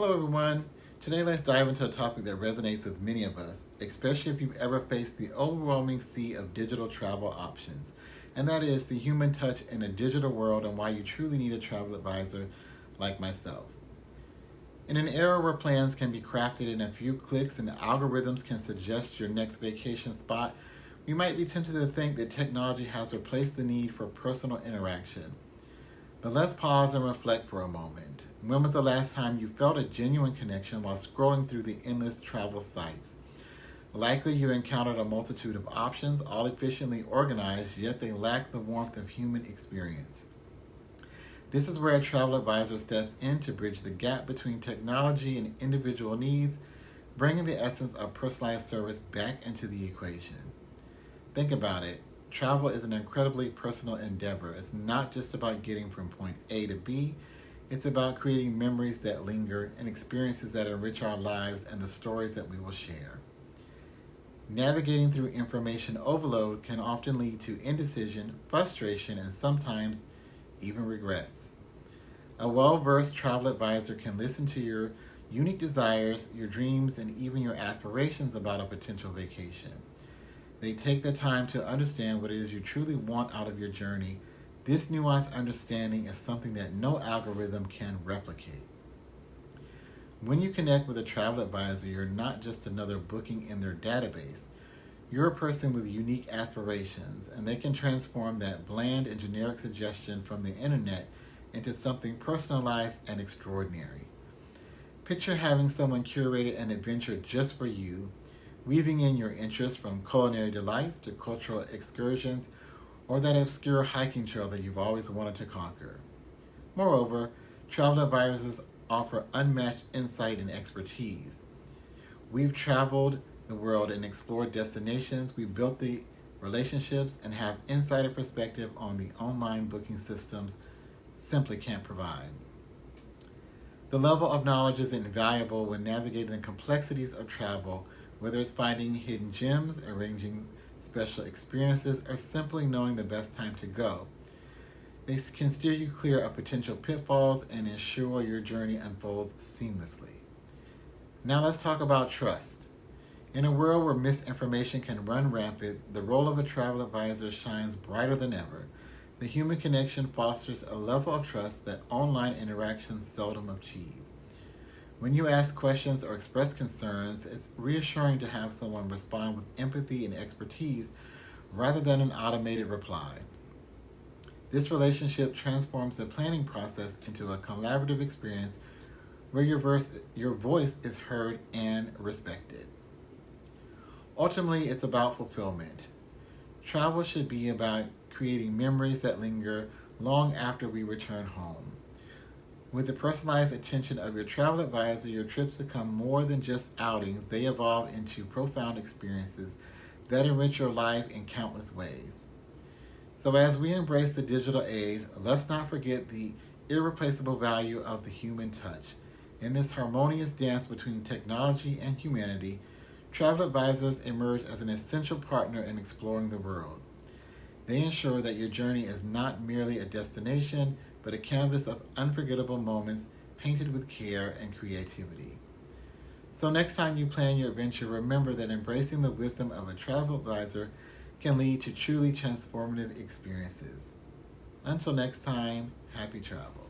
Hello everyone. Today let's dive into a topic that resonates with many of us, especially if you've ever faced the overwhelming sea of digital travel options. And that is the human touch in a digital world and why you truly need a travel advisor like myself. In an era where plans can be crafted in a few clicks and algorithms can suggest your next vacation spot, we might be tempted to think that technology has replaced the need for personal interaction. But let's pause and reflect for a moment. When was the last time you felt a genuine connection while scrolling through the endless travel sites? Likely you encountered a multitude of options, all efficiently organized, yet they lack the warmth of human experience. This is where a travel advisor steps in to bridge the gap between technology and individual needs, bringing the essence of personalized service back into the equation. Think about it. Travel is an incredibly personal endeavor. It's not just about getting from point A to B. It's about creating memories that linger and experiences that enrich our lives and the stories that we will share. Navigating through information overload can often lead to indecision, frustration, and sometimes even regrets. A well-versed travel advisor can listen to your unique desires, your dreams, and even your aspirations about a potential vacation. They take the time to understand what it is you truly want out of your journey. This nuanced understanding is something that no algorithm can replicate. When you connect with a travel advisor, you're not just another booking in their database. You're a person with unique aspirations, and they can transform that bland and generic suggestion from the internet into something personalized and extraordinary. Picture having someone curate an adventure just for you, weaving in your interests from culinary delights to cultural excursions or that obscure hiking trail that you've always wanted to conquer. Moreover, travel advisors offer unmatched insight and expertise. We've traveled the world and explored destinations, we've built the relationships, and have insider perspective on the online booking systems simply can't provide. The level of knowledge is invaluable when navigating the complexities of travel, whether it's finding hidden gems, arranging special experiences, or simply knowing the best time to go. They can steer you clear of potential pitfalls and ensure your journey unfolds seamlessly. Now let's talk about trust. In a world where misinformation can run rampant, the role of a travel advisor shines brighter than ever. The human connection fosters a level of trust that online interactions seldom achieve. When you ask questions or express concerns, it's reassuring to have someone respond with empathy and expertise rather than an automated reply. This relationship transforms the planning process into a collaborative experience where your voice is heard and respected. Ultimately, it's about fulfillment. Travel should be about creating memories that linger long after we return home. With the personalized attention of your travel advisor, your trips become more than just outings. They evolve into profound experiences that enrich your life in countless ways. So as we embrace the digital age, let's not forget the irreplaceable value of the human touch. In this harmonious dance between technology and humanity, travel advisors emerge as an essential partner in exploring the world. They ensure that your journey is not merely a destination, but a canvas of unforgettable moments painted with care and creativity. So next time you plan your adventure, remember that embracing the wisdom of a travel advisor can lead to truly transformative experiences. Until next time, happy travel.